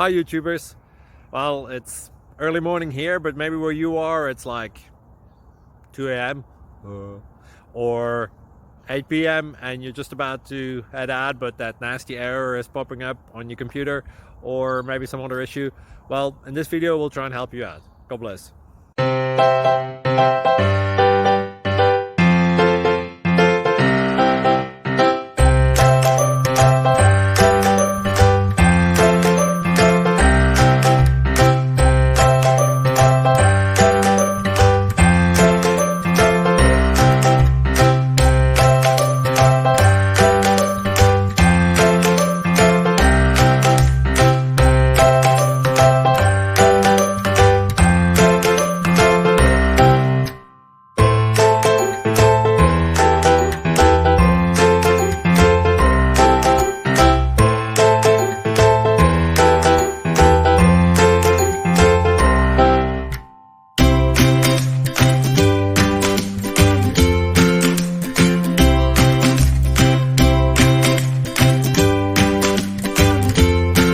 Hi YouTubers. Well, it's early morning here, but maybe where you are it's like 2 a.m. or 8 p.m. and you're just about to head out, but that nasty error is popping up on your computer, or maybe some other issue. Well, in this video we'll try and help you out. God bless.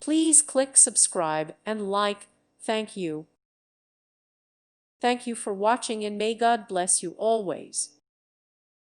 Please click subscribe and like. Thank you. Thank you for watching, and may God bless you always.